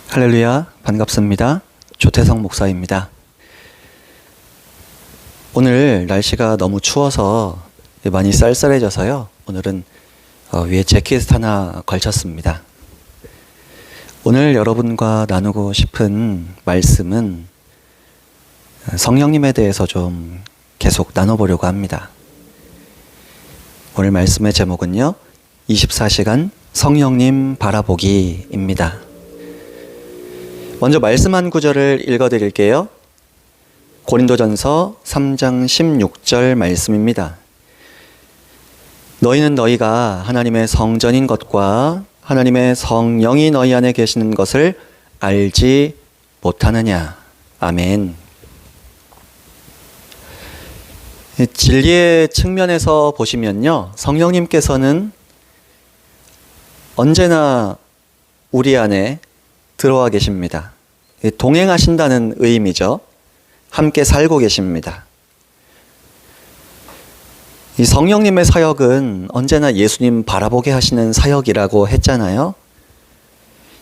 할렐루야, 반갑습니다. 조태성 목사입니다. 오늘 날씨가 너무 추워서 많이 쌀쌀해져서요. 오늘은 위에 재킷 하나 걸쳤습니다. 오늘 여러분과 나누고 싶은 말씀은 성령님에 대해서 좀 계속 나눠보려고 합니다. 오늘 말씀의 제목은요, 24시간 성령님 바라보기입니다. 먼저 말씀 한 구절을 읽어드릴게요. 고린도전서 3장 16절 말씀입니다. 너희는 너희가 하나님의 성전인 것과 하나님의 성령이 너희 안에 계시는 것을 알지 못하느냐. 아멘. 진리의 측면에서 보시면요, 성령님께서는 언제나 우리 안에 들어와 계십니다. 동행하신다는 의미죠. 함께 살고 계십니다. 이 성령님의 사역은 언제나 예수님 바라보게 하시는 사역이라고 했잖아요.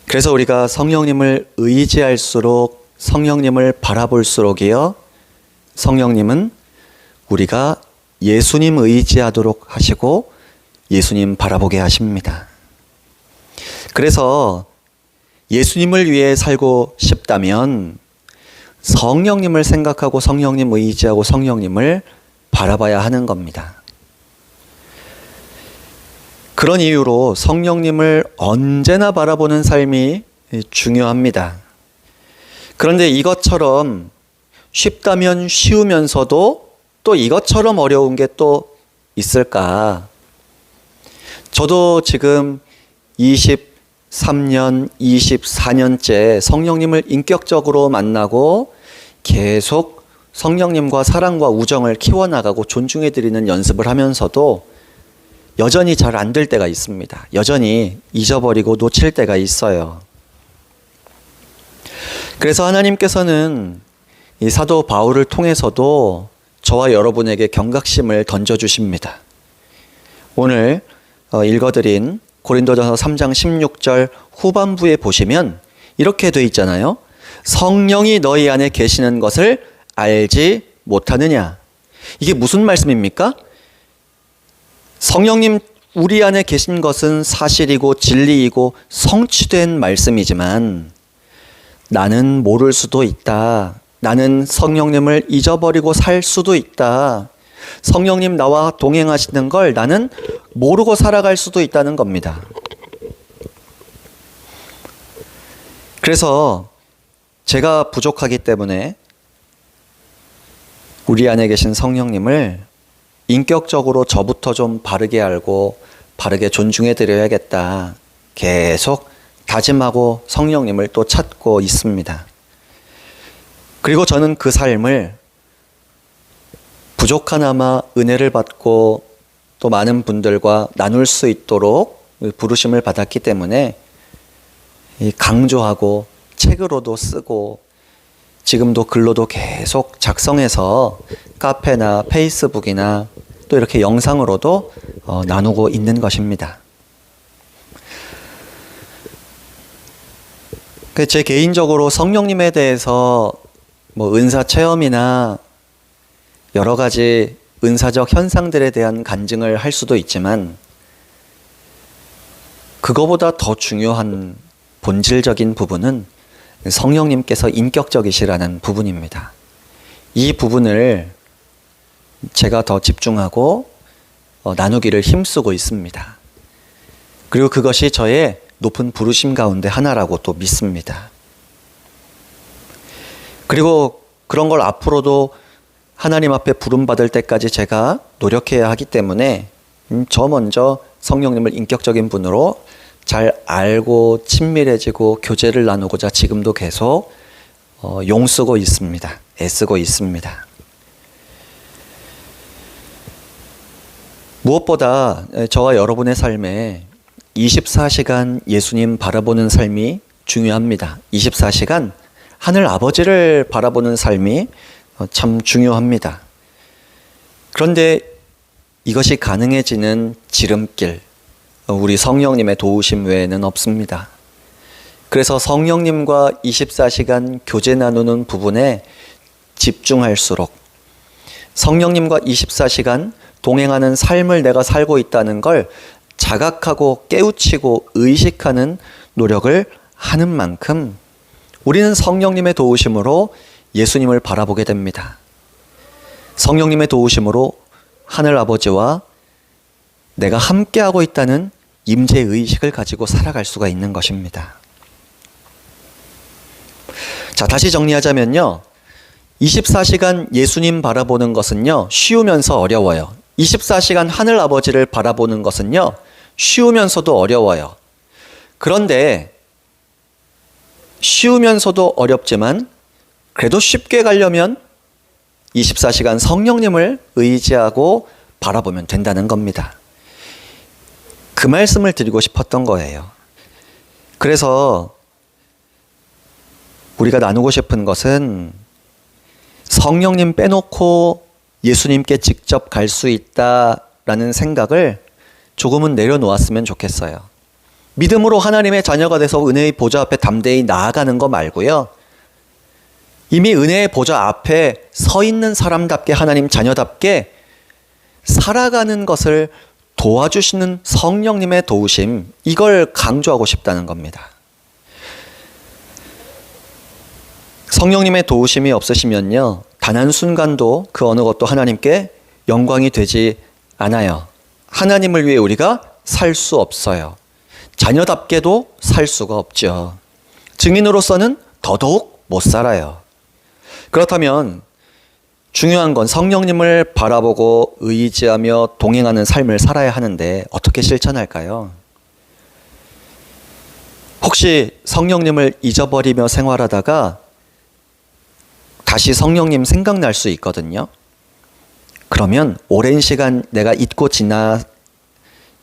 그래서 우리가 성령님을 의지할수록, 성령님을 바라볼수록이요, 성령님은 우리가 예수님 의지하도록 하시고 예수님 바라보게 하십니다. 그래서 예수님을 위해 살고 싶다면 성령님을 생각하고 성령님 의지하고 성령님을 바라봐야 하는 겁니다. 그런 이유로 성령님을 언제나 바라보는 삶이 중요합니다. 그런데 이것처럼 쉽다면 쉬우면서도 또 이것처럼 어려운 게 또 있을까? 저도 지금 23년, 24년째 성령님을 인격적으로 만나고 계속 성령님과 사랑과 우정을 키워나가고 존중해드리는 연습을 하면서도 여전히 잘 안 될 때가 있습니다. 여전히 잊어버리고 놓칠 때가 있어요. 그래서 하나님께서는 이 사도 바울을 통해서도 저와 여러분에게 경각심을 던져주십니다. 오늘 읽어드린 고린도전서 3장 16절 후반부에 보시면 이렇게 돼 있잖아요. 성령이 너희 안에 계시는 것을 알지 못하느냐. 이게 무슨 말씀입니까? 성령님 우리 안에 계신 것은 사실이고 진리이고 성취된 말씀이지만 나는 모를 수도 있다. 나는 성령님을 잊어버리고 살 수도 있다. 성령님 나와 동행하시는 걸 나는 모르고 살아갈 수도 있다는 겁니다. 그래서 제가 부족하기 때문에 우리 안에 계신 성령님을 인격적으로 저부터 좀 바르게 알고 바르게 존중해 드려야겠다. 계속 다짐하고 성령님을 또 찾고 있습니다. 그리고 저는 그 삶을 부족하나마 은혜를 받고 또 많은 분들과 나눌 수 있도록 부르심을 받았기 때문에 강조하고 책으로도 쓰고 지금도 글로도 계속 작성해서 카페나 페이스북이나 또 이렇게 영상으로도 나누고 있는 것입니다. 제 개인적으로 성령님에 대해서 은사 체험이나 여러 가지 은사적 현상들에 대한 간증을 할 수도 있지만 그거보다 더 중요한 본질적인 부분은 성령님께서 인격적이시라는 부분입니다. 이 부분을 제가 더 집중하고 나누기를 힘쓰고 있습니다. 그리고 그것이 저의 높은 부르심 가운데 하나라고 또 믿습니다. 그리고 그런 걸 앞으로도 하나님 앞에 부름받을 때까지 제가 노력해야 하기 때문에 저 먼저 성령님을 인격적인 분으로 잘 알고 친밀해지고 교제를 나누고자 지금도 계속 용쓰고 있습니다. 애쓰고 있습니다. 무엇보다 저와 여러분의 삶에 24시간 예수님 바라보는 삶이 중요합니다. 24시간 하늘 아버지를 바라보는 삶이 참 중요합니다. 그런데 이것이 가능해지는 지름길, 우리 성령님의 도우심 외에는 없습니다. 그래서 성령님과 24시간 교제 나누는 부분에 집중할수록 성령님과 24시간 동행하는 삶을 내가 살고 있다는 걸 자각하고 깨우치고 의식하는 노력을 하는 만큼 우리는 성령님의 도우심으로 예수님을 바라보게 됩니다. 성령님의 도우심으로 하늘 아버지와 내가 함께하고 있다는 임재의식을 가지고 살아갈 수가 있는 것입니다. 자, 다시 정리하자면요. 24시간 예수님 바라보는 것은요, 쉬우면서 어려워요. 24시간 하늘 아버지를 바라보는 것은요, 쉬우면서도 어려워요. 그런데 쉬우면서도 어렵지만 그래도 쉽게 가려면 24시간 성령님을 의지하고 바라보면 된다는 겁니다. 그 말씀을 드리고 싶었던 거예요. 그래서 우리가 나누고 싶은 것은 성령님 빼놓고 예수님께 직접 갈 수 있다라는 생각을 조금은 내려놓았으면 좋겠어요. 믿음으로 하나님의 자녀가 돼서 은혜의 보좌 앞에 담대히 나아가는 거 말고요. 이미 은혜의 보좌 앞에 서 있는 사람답게 하나님 자녀답게 살아가는 것을 도와주시는 성령님의 도우심, 이걸 강조하고 싶다는 겁니다. 성령님의 도우심이 없으시면요, 단 한순간도 그 어느 것도 하나님께 영광이 되지 않아요. 하나님을 위해 우리가 살 수 없어요. 자녀답게도 살 수가 없죠. 증인으로서는 더더욱 못 살아요. 그렇다면 중요한 건 성령님을 바라보고 의지하며 동행하는 삶을 살아야 하는데 어떻게 실천할까요? 혹시 성령님을 잊어버리며 생활하다가 다시 성령님 생각날 수 있거든요. 그러면 오랜 시간 내가 잊고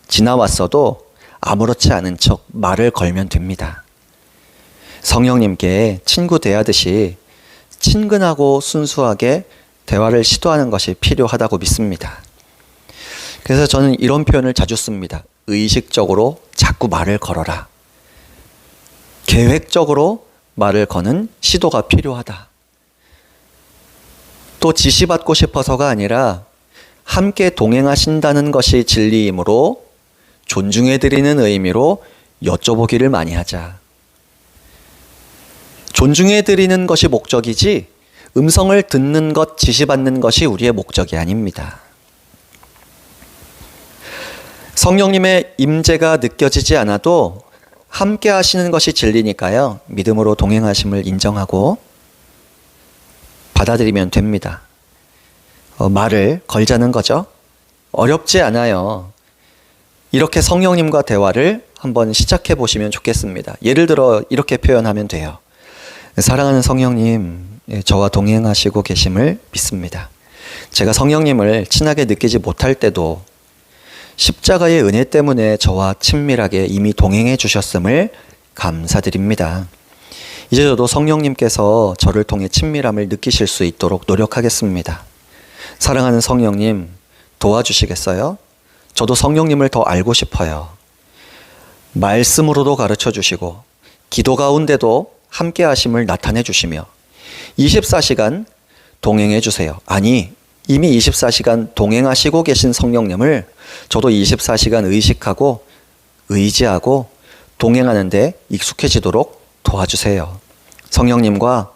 지나왔어도 아무렇지 않은 척 말을 걸면 됩니다. 성령님께 친구 대하듯이 친근하고 순수하게 대화를 시도하는 것이 필요하다고 믿습니다. 그래서 저는 이런 표현을 자주 씁니다. 의식적으로 자꾸 말을 걸어라. 계획적으로 말을 거는 시도가 필요하다. 또 지시받고 싶어서가 아니라 함께 동행하신다는 것이 진리이므로 존중해드리는 의미로 여쭤보기를 많이 하자. 존중해드리는 것이 목적이지 음성을 듣는 것, 지시받는 것이 우리의 목적이 아닙니다. 성령님의 임재가 느껴지지 않아도 함께 하시는 것이 진리니까요. 믿음으로 동행하심을 인정하고 받아들이면 됩니다. 말을 걸자는 거죠. 어렵지 않아요. 이렇게 성령님과 대화를 한번 시작해 보시면 좋겠습니다. 예를 들어 이렇게 표현하면 돼요. 사랑하는 성령님, 저와 동행하시고 계심을 믿습니다. 제가 성령님을 친하게 느끼지 못할 때도 십자가의 은혜 때문에 저와 친밀하게 이미 동행해 주셨음을 감사드립니다. 이제 저도 성령님께서 저를 통해 친밀함을 느끼실 수 있도록 노력하겠습니다. 사랑하는 성령님, 도와주시겠어요? 저도 성령님을 더 알고 싶어요. 말씀으로도 가르쳐 주시고 기도 가운데도 함께 하심을 나타내 주시며 24시간 동행해 주세요. 아니, 이미 24시간 동행하시고 계신 성령님을 저도 24시간 의식하고 의지하고 동행하는데 익숙해지도록 도와주세요. 성령님과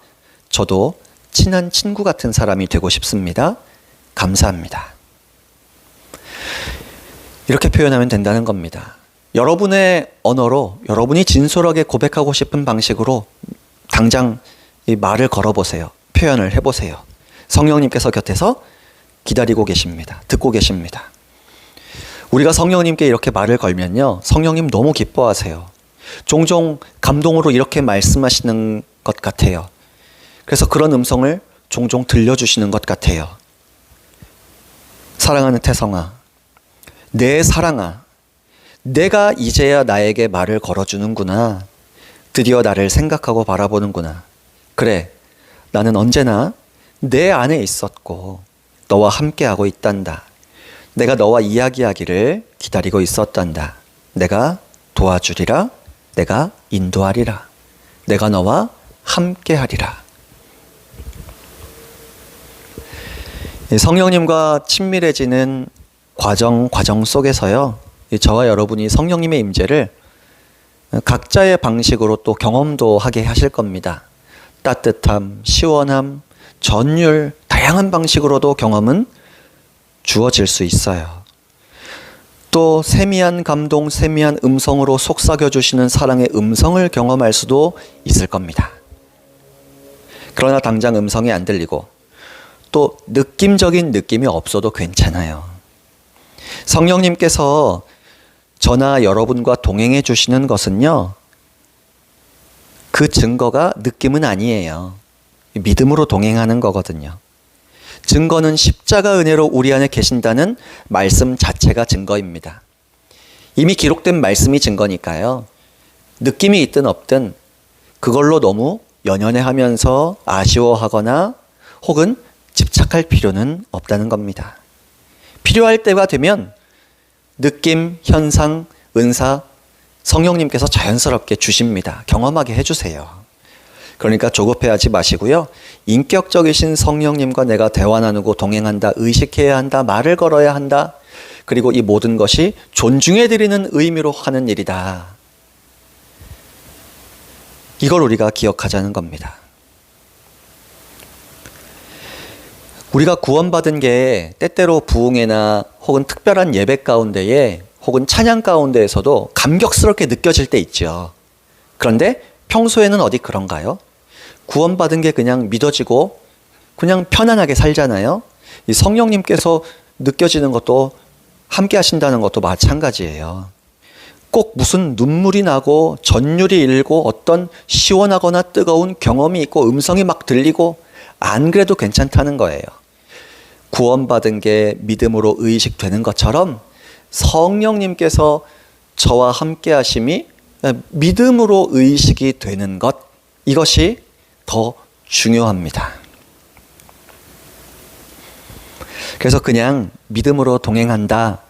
저도 친한 친구 같은 사람이 되고 싶습니다. 감사합니다. 이렇게 표현하면 된다는 겁니다. 여러분의 언어로 여러분이 진솔하게 고백하고 싶은 방식으로 당장 이 말을 걸어보세요. 표현을 해보세요. 성령님께서 곁에서 기다리고 계십니다. 듣고 계십니다. 우리가 성령님께 이렇게 말을 걸면요, 성령님 너무 기뻐하세요. 종종 감동으로 이렇게 말씀하시는 것 같아요. 그래서 그런 음성을 종종 들려주시는 것 같아요. 사랑하는 태성아, 내 사랑아, 내가 이제야 나에게 말을 걸어주는구나. 드디어 나를 생각하고 바라보는구나. 그래, 나는 언제나 내 안에 있었고 너와 함께하고 있단다. 내가 너와 이야기하기를 기다리고 있었단다. 내가 도와주리라. 내가 인도하리라. 내가 너와 함께하리라. 성령님과 친밀해지는 과정 속에서요, 저와 여러분이 성령님의 임재를 각자의 방식으로 또 경험도 하게 하실 겁니다. 따뜻함, 시원함, 전율, 다양한 방식으로도 경험은 주어질 수 있어요. 또 세미한 감동, 세미한 음성으로 속삭여주시는 사랑의 음성을 경험할 수도 있을 겁니다. 그러나 당장 음성이 안 들리고 또 느낌적인 느낌이 없어도 괜찮아요. 성령님께서 저나 여러분과 동행해 주시는 것은요, 그 증거가 느낌은 아니에요. 믿음으로 동행하는 거거든요. 증거는 십자가 은혜로 우리 안에 계신다는 말씀 자체가 증거입니다. 이미 기록된 말씀이 증거니까요. 느낌이 있든 없든 그걸로 너무 연연해하면서 아쉬워하거나 혹은 집착할 필요는 없다는 겁니다. 필요할 때가 되면 느낌, 현상, 은사, 성령님께서 자연스럽게 주십니다. 경험하게 해주세요. 그러니까 조급해하지 마시고요. 인격적이신 성령님과 내가 대화 나누고 동행한다, 의식해야 한다, 말을 걸어야 한다. 그리고 이 모든 것이 존중해드리는 의미로 하는 일이다. 이걸 우리가 기억하자는 겁니다. 우리가 구원받은 게 때때로 부흥회나 혹은 특별한 예배 가운데에 혹은 찬양 가운데에서도 감격스럽게 느껴질 때 있죠. 그런데 평소에는 어디 그런가요? 구원받은 게 그냥 믿어지고 그냥 편안하게 살잖아요. 이 성령님께서 느껴지는 것도 함께 하신다는 것도 마찬가지예요. 꼭 무슨 눈물이 나고 전율이 일고 어떤 시원하거나 뜨거운 경험이 있고 음성이 막 들리고 안 그래도 괜찮다는 거예요. 구원받은 게 믿음으로 의식되는 것처럼 성령님께서 저와 함께 하심이 믿음으로 의식이 되는 것, 이것이 더 중요합니다. 그래서 그냥 믿음으로 동행한다,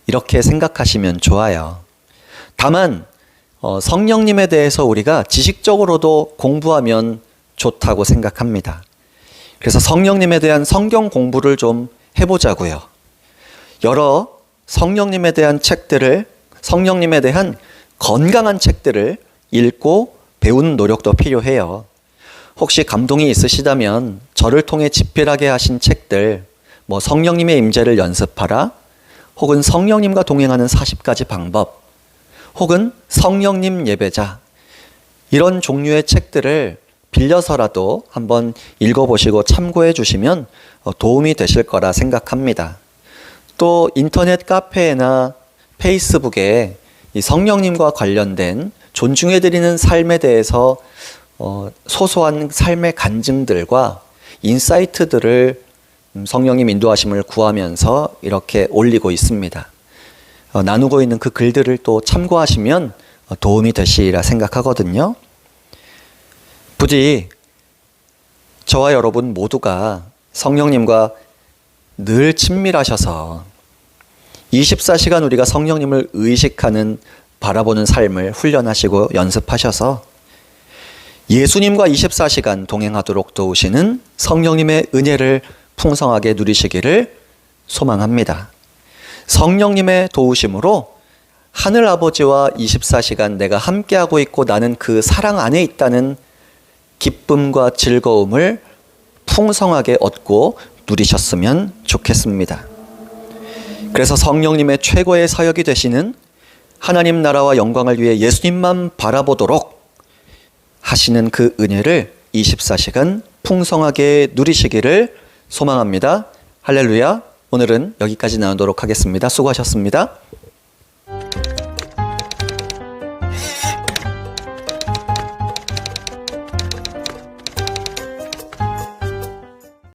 이렇게 생각하시면 좋아요. 다만 성령님에 대해서 우리가 지식적으로도 공부하면 좋다고 생각합니다. 그래서 성령님에 대한 성경 공부를 좀 해보자고요. 여러 성령님에 대한 책들을, 성령님에 대한 건강한 책들을 읽고 배우는 노력도 필요해요. 혹시 감동이 있으시다면 저를 통해 집필하게 하신 책들, 뭐 성령님의 임재를 연습하라, 혹은 성령님과 동행하는 40가지 방법, 혹은 성령님 예배자, 이런 종류의 책들을 빌려서라도 한번 읽어보시고 참고해 주시면 도움이 되실 거라 생각합니다. 또 인터넷 카페나 페이스북에 이 성령님과 관련된 존중해드리는 삶에 대해서 소소한 삶의 간증들과 인사이트들을 성령님 인도하심을 구하면서 이렇게 올리고 있습니다. 나누고 있는 그 글들을 또 참고하시면 도움이 되시리라 생각하거든요. 부디 저와 여러분 모두가 성령님과 늘 친밀하셔서 24시간 우리가 성령님을 의식하는, 바라보는 삶을 훈련하시고 연습하셔서 예수님과 24시간 동행하도록 도우시는 성령님의 은혜를 풍성하게 누리시기를 소망합니다. 성령님의 도우심으로 하늘아버지와 24시간 내가 함께하고 있고 나는 그 사랑 안에 있다는 기쁨과 즐거움을 풍성하게 얻고 누리셨으면 좋겠습니다. 그래서 성령님의 최고의 사역이 되시는 하나님 나라와 영광을 위해 예수님만 바라보도록 하시는 그 은혜를 24시간 풍성하게 누리시기를 소망합니다. 할렐루야. 오늘은 여기까지 나누도록 하겠습니다. 수고하셨습니다.